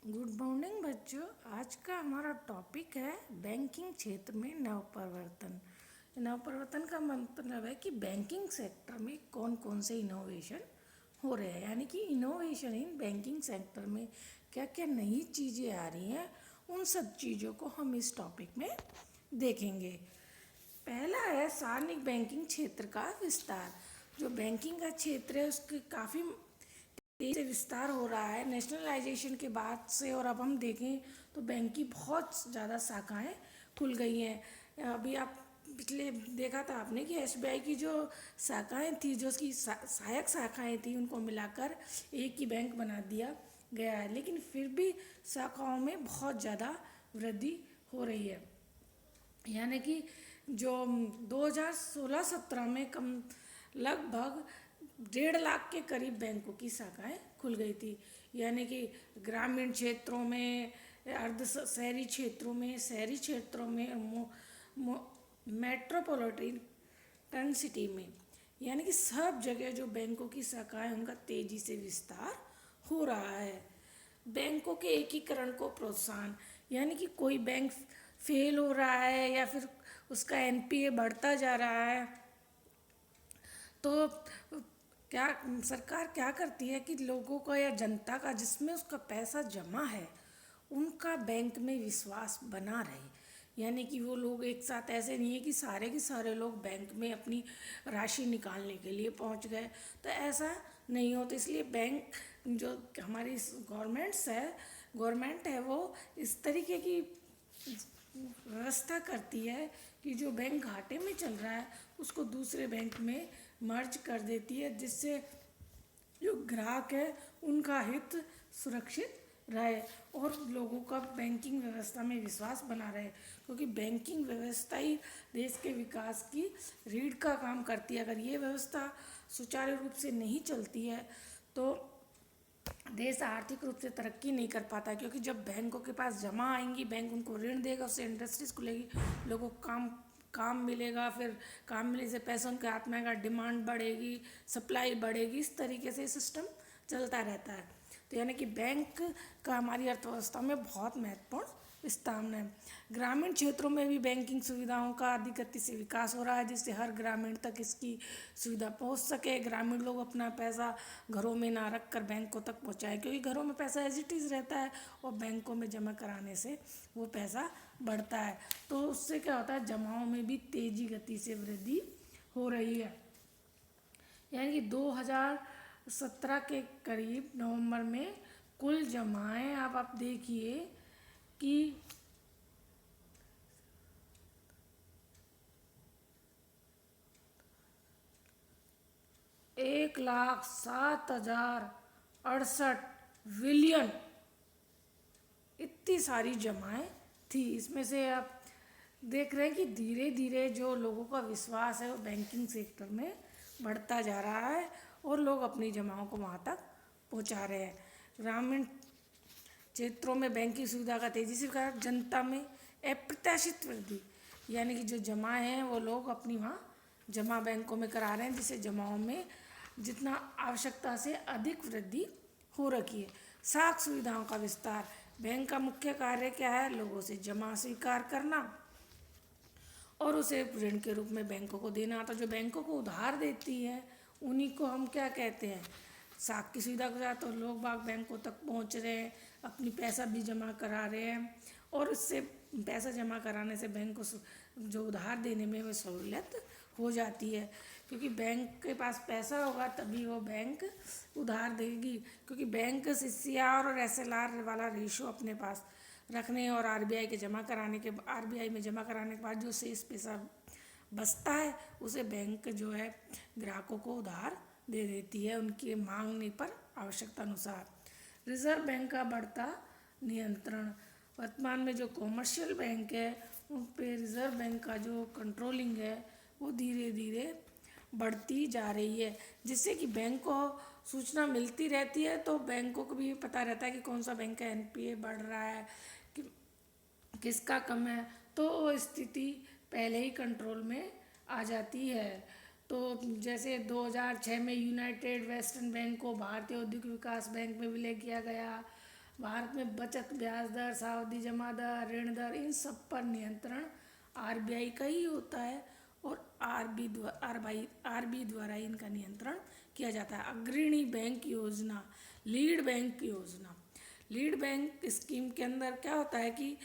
Good morning बच्चों। आज का हमारा टॉपिक है बैंकिंग क्षेत्र में नवप्रवर्तन। नवप्रवर्तन का मतलब है कि बैंकिंग सेक्टर में कौन कौन से इनोवेशन हो रहे हैं, यानी कि इनोवेशन इन बैंकिंग सेक्टर में क्या क्या नई चीज़ें आ रही हैं, उन सब चीज़ों को हम इस टॉपिक में देखेंगे। पहला है सार्वजनिक बैंकिंग क्षेत्र का विस्तार। जो बैंकिंग का क्षेत्र है उसके काफ़ी तेजी से विस्तार हो रहा है नेशनलाइजेशन के बाद से। और अब हम देखें तो बैंक की बहुत ज़्यादा शाखाएं खुल गई हैं। अभी आप पिछले देखा था आपने कि एसबीआई की जो शाखाएं थी, जो उसकी सहायक शाखाएं थी, उनको मिलाकर एक ही बैंक बना दिया गया है, लेकिन फिर भी शाखाओं में बहुत ज़्यादा वृद्धि हो रही है। यानी कि जो 2016-17 में कम लगभग 1.5 लाख के करीब बैंकों की शाखाएं खुल गई थी। यानी कि ग्रामीण क्षेत्रों में, अर्ध शहरी क्षेत्रों में, शहरी क्षेत्रों में, मेट्रोपॉलिटन सिटी में, यानी कि सब जगह जो बैंकों की शाखाएं उनका तेज़ी से विस्तार हो रहा है। बैंकों के एकीकरण को प्रोत्साहन, यानी कि कोई बैंक फेल हो रहा है या फिर उसका एनपीए बढ़ता जा रहा है, तो क्या सरकार क्या करती है कि लोगों का या जनता का जिसमें उसका पैसा जमा है उनका बैंक में विश्वास बना रहे। यानी कि वो लोग एक साथ, ऐसे नहीं है कि सारे के सारे लोग बैंक में अपनी राशि निकालने के लिए पहुंच गए, तो ऐसा नहीं हो। तो इसलिए बैंक जो हमारी गवर्नमेंट है वो इस तरीके की व्यवस्था करती है कि जो बैंक घाटे में चल रहा है उसको दूसरे बैंक में मर्ज कर देती है, जिससे जो ग्राहक है उनका हित सुरक्षित रहे और लोगों का बैंकिंग व्यवस्था में विश्वास बना रहे। क्योंकि बैंकिंग व्यवस्था ही देश के विकास की रीढ़ का काम करती है। अगर ये व्यवस्था सुचारू रूप से नहीं चलती है तो देश आर्थिक रूप से तरक्की नहीं कर पाता। क्योंकि जब बैंकों के पास जमा आएंगी, बैंक उनको ऋण देगा, उससे इंडस्ट्रीज खुलेगी, लोगों को काम मिलेगा, फिर काम मिलने से पैसा उनके हाथ में आएगा, डिमांड बढ़ेगी, सप्लाई बढ़ेगी, इस तरीके से सिस्टम चलता रहता है। तो यानी कि बैंक का हमारी अर्थव्यवस्था में बहुत महत्वपूर्ण स्थान है। ग्रामीण क्षेत्रों में भी बैंकिंग सुविधाओं का अधिक गति से विकास हो रहा है, जिससे हर ग्रामीण तक इसकी सुविधा पहुंच सके। ग्रामीण लोग अपना पैसा घरों में ना रख कर बैंकों तक पहुंचाए, क्योंकि घरों में पैसा एज इट इज़ रहता है और बैंकों में जमा कराने से वो पैसा बढ़ता है। तो उससे क्या होता है, जमाओं में भी तेजी गति से वृद्धि हो रही है। यानी कि 2017 के करीब नवंबर में कुल जमाएं, अब आप देखिए कि 1,07,068 बिलियन, इतनी सारी जमाएं थी। इसमें से आप देख रहे हैं कि धीरे धीरे जो लोगों का विश्वास है वो बैंकिंग सेक्टर में बढ़ता जा रहा है और लोग अपनी जमाओं को वहाँ तक पहुँचा रहे हैं। ग्रामीण क्षेत्रों में बैंकिंग सुविधा का तेजी से विकास, जनता में अप्रत्याशित वृद्धि, यानी कि जो जमा हैं वो लोग अपनी वहाँ जमा बैंकों में करा रहे हैं, जिससे जमाओं में जितना आवश्यकता से अधिक वृद्धि हो रखी है। साख सुविधाओं का विस्तार, बैंक का मुख्य कार्य क्या है, लोगों से जमा स्वीकार करना और उसे ऋण के रूप में बैंकों को देना। तो जो बैंकों को उधार देती है उन्हीं को हम क्या कहते हैं, साख की सुविधा के साथ तो लोग बाग बैंकों तक पहुंच रहे हैं, अपनी पैसा भी जमा करा रहे हैं और इससे पैसा जमा कराने से बैंक को जो उधार देने में वो सहूलियत हो जाती है। क्योंकि बैंक के पास पैसा होगा तभी वो बैंक उधार देगी। क्योंकि बैंक सीसीआर और एसएलआर वाला रेशो अपने पास रखने और आरबीआई में जमा कराने के बाद जो शेष पैसा बचता है उसे बैंक जो है ग्राहकों को उधार दे देती है उनकी मांगने पर आवश्यकता अनुसार। रिजर्व बैंक का बढ़ता नियंत्रण, वर्तमान में जो कॉमर्शियल बैंक है उन पे रिजर्व बैंक का जो कंट्रोलिंग है वो धीरे धीरे बढ़ती जा रही है, जिससे कि बैंक को सूचना मिलती रहती है। तो बैंकों को भी पता रहता है कि कौन सा बैंक का एनपीए बढ़ रहा है, कि किसका कम है, तो वो स्थिति पहले ही कंट्रोल में आ जाती है। तो जैसे 2006 में यूनाइटेड वेस्टर्न बैंक को भारतीय औद्योगिक विकास बैंक में विलय किया गया। भारत में बचत ब्याज दर, सावधि जमा दर, ऋण दर, इन सब पर नियंत्रण आरबीआई का ही होता है और आरबी द्वारा इनका नियंत्रण किया जाता है। अग्रणी बैंक योजना, लीड बैंक योजना। लीड बैंक स्कीम के अंदर क्या होता है कि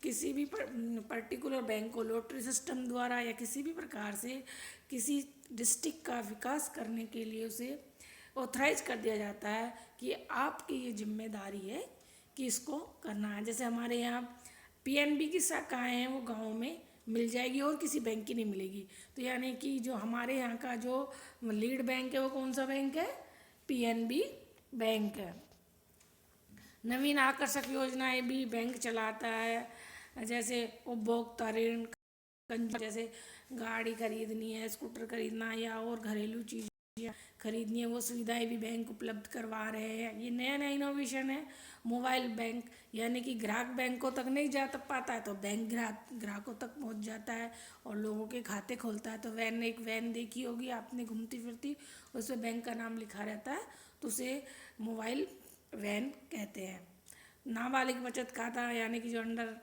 किसी भी पर्टिकुलर बैंक को लॉटरी सिस्टम द्वारा या किसी भी प्रकार से किसी डिस्ट्रिक्ट का विकास करने के लिए उसे ऑथराइज कर दिया जाता है कि आपकी ये जिम्मेदारी है कि इसको करना है। जैसे हमारे यहाँ पीएनबी की शाखाएँ हैं वो गाँव में मिल जाएगी और किसी बैंक की नहीं मिलेगी। तो यानी कि जो हमारे यहाँ का जो लीड बैंक है वो कौन सा बैंक है? पीएनबी बैंक है। नवीन आकर्षक योजनाएं भी बैंक चलाता है, जैसे उपभोक्ता ऋण, जैसे गाड़ी खरीदनी है, स्कूटर खरीदना या और घरेलू चीज़ें खरीदनी है, वो सुविधाएं भी बैंक उपलब्ध करवा रहे हैं। ये नया नया इनोवेशन है। मोबाइल बैंक, यानी कि ग्राहक बैंकों तक नहीं जा पाता है तो बैंक ग्राहकों तक पहुंच जाता है और लोगों के खाते खोलता है। तो एक वैन देखी होगी आपने घूमती फिरती, उसमें बैंक का नाम लिखा रहता है, तो उसे मोबाइल वैन कहते हैं। नाबालिग बचत खाता, यानी कि जो अंडर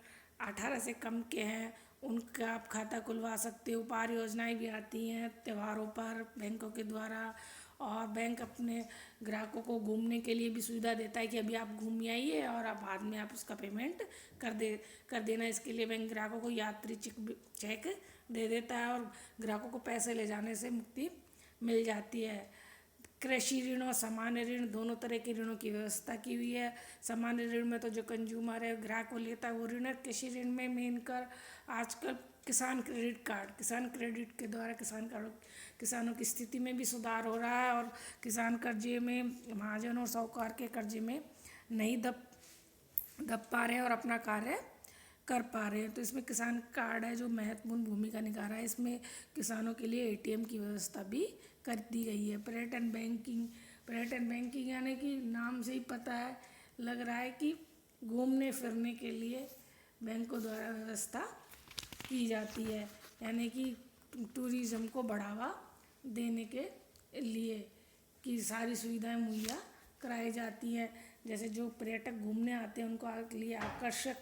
18 से कम के हैं उनका आप खाता खुलवा सकते हो। उपहार योजनाएं भी आती हैं त्योहारों पर बैंकों के द्वारा, और बैंक अपने ग्राहकों को घूमने के लिए भी सुविधा देता है कि अभी आप घूम आइए और आप बाद में आप उसका पेमेंट कर देना। इसके लिए बैंक ग्राहकों को यात्री चेक दे देता है और ग्राहकों को पैसे ले जाने से मुक्ति मिल जाती है। कृषि ऋण और सामान्य ऋण, दोनों तरह के ऋणों की व्यवस्था की हुई है। सामान्य ऋण में तो जो कंज्यूमर है, ग्राहक को लेता है वो ऋण है। कृषि ऋण में मेन कर आजकल किसान क्रेडिट के द्वारा किसानों की स्थिति में भी सुधार हो रहा है और किसान कर्जे में, महाजन और साहूकार के कर्जे में नहीं दब पा रहे हैं और अपना कार्य कर पा रहे हैं। तो इसमें किसान कार्ड है जो महत्वपूर्ण भूमिका निभा रहा है। इसमें किसानों के लिए एटीएम की व्यवस्था भी कर दी गई है। पर्यटन बैंकिंग यानी कि नाम से ही पता है, लग रहा है कि घूमने फिरने के लिए बैंकों द्वारा व्यवस्था की जाती है, यानी कि टूरिज़्म को बढ़ावा देने के लिए कि सारी सुविधाएं मुहैया कराई जाती हैं। जैसे जो पर्यटक घूमने आते हैं उनको लिए आकर्षक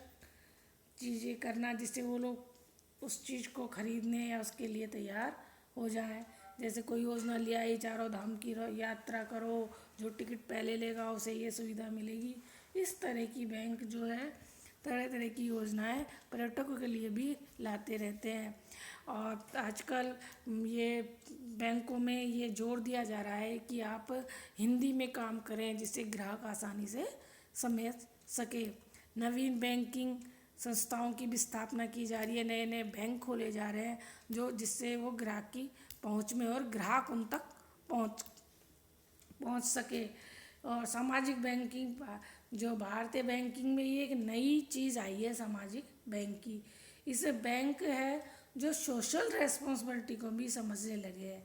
चीज़ें करना, जिससे वो लोग उस चीज़ को खरीदने या उसके लिए तैयार हो जाएं। जैसे कोई योजना ले आई, चारों धाम की यात्रा करो, जो टिकट पहले लेगा उसे ये सुविधा मिलेगी। इस तरह की बैंक जो है तरह तरह की योजनाएं पर्यटकों के लिए भी लाते रहते हैं। और आजकल ये बैंकों में ये जोर दिया जा रहा है कि आप हिंदी में काम करें जिससे ग्राहक आसानी से समझ सके। नवीन बैंकिंग संस्थाओं की भी स्थापना की जा रही है, नए नए बैंक खोले जा रहे हैं जो जिससे वो ग्राहक की पहुंच में और ग्राहक उन तक पहुंच सके। और सामाजिक बैंकिंग, जो भारतीय बैंकिंग में ये एक नई चीज़ आई है सामाजिक बैंक की। इसे बैंक है जो सोशल रेस्पॉन्सिबिलिटी को भी समझने लगे हैं,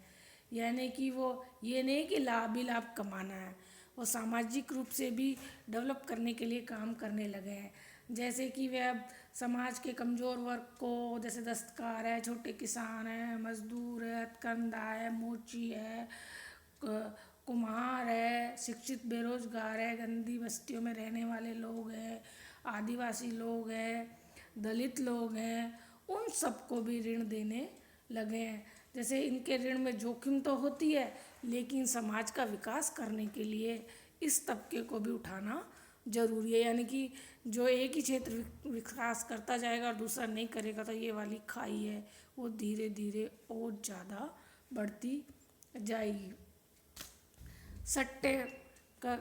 यानी कि वो ये नहीं कि लाभ ही लाभ कमाना है, वो सामाजिक रूप से भी डेवलप करने के लिए काम करने लगे हैं। जैसे कि वे अब समाज के कमज़ोर वर्ग को, जैसे दस्तकार है, छोटे किसान है, मजदूर है, हथकरघा है, मोची है, कुम्हार है, शिक्षित बेरोजगार है, गंदी बस्तियों में रहने वाले लोग हैं, आदिवासी लोग हैं, दलित लोग हैं, उन सबको भी ऋण देने लगे हैं। जैसे इनके ऋण में जोखिम तो होती है, लेकिन समाज का विकास करने के लिए इस तबके को भी उठाना जरूरी है। यानी कि जो एक ही क्षेत्र विकास करता जाएगा और दूसरा नहीं करेगा तो ये वाली खाई है वो धीरे धीरे और ज़्यादा बढ़ती जाएगी। सट्टे का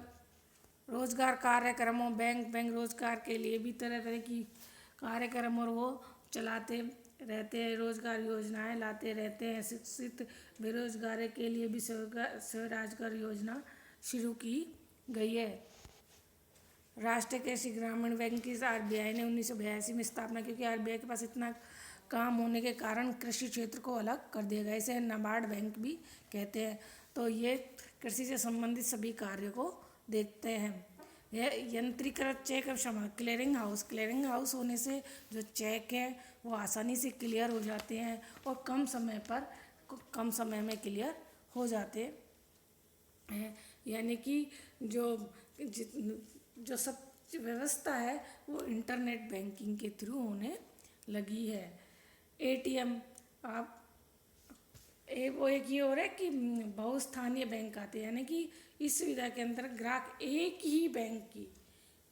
रोजगार कार्यक्रमों, बैंक रोजगार के लिए भी तरह तरह की कार्यक्रम और वो चलाते रहते हैं, रोजगार योजनाएं लाते रहते हैं। शिक्षित बेरोजगारी के लिए भी स्वरोजगार योजना शुरू की गई है। राष्ट्रीय कृषि ग्रामीण बैंक की आरबीआई ने 1982 में स्थापना, क्योंकि आरबीआई के पास इतना काम होने के कारण कृषि क्षेत्र को अलग कर दिया गया। इसे नाबार्ड बैंक भी कहते हैं। तो ये कृषि से संबंधित सभी कार्यों को देखते हैं। यह यंत्रीकृत चेक और क्लियरिंग हाउस होने से जो चेक है वो आसानी से क्लियर हो जाते हैं और कम समय में क्लियर हो जाते हैं। यानी कि जो सब जो व्यवस्था है वो इंटरनेट बैंकिंग के थ्रू होने लगी है। एटीएम आप वो एक ये हो रहा है कि बहुस्थानीय बैंक आते हैं, यानी कि इस सुविधा के अंदर ग्राहक एक ही बैंक की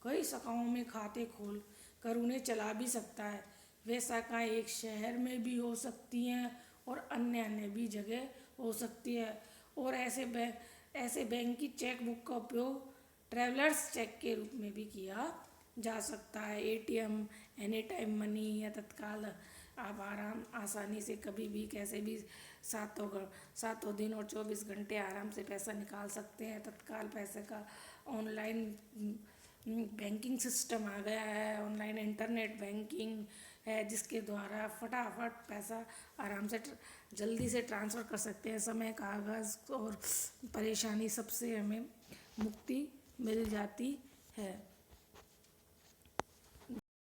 कई शाखाओं में खाते खोल कर उन्हें चला भी सकता है। वे शाखाएँ एक शहर में भी हो सकती हैं और अन्य अन्य भी जगह हो सकती है। और ऐसे बैंक की चेक बुक का उपयोग ट्रैवलर्स चेक के रूप में भी किया जा सकता है। एटीएम एनी टाइम मनी या तत्काल आप आसानी से कभी भी कैसे भी सातों दिन और 24 घंटे आराम से पैसा निकाल सकते हैं। तत्काल पैसे का ऑनलाइन बैंकिंग सिस्टम आ गया है, ऑनलाइन इंटरनेट बैंकिंग है जिसके द्वारा फटाफट पैसा आराम से जल्दी से ट्रांसफ़र कर सकते हैं। समय, कागज़ और परेशानी सबसे हमें मुक्ति मिल जाती है।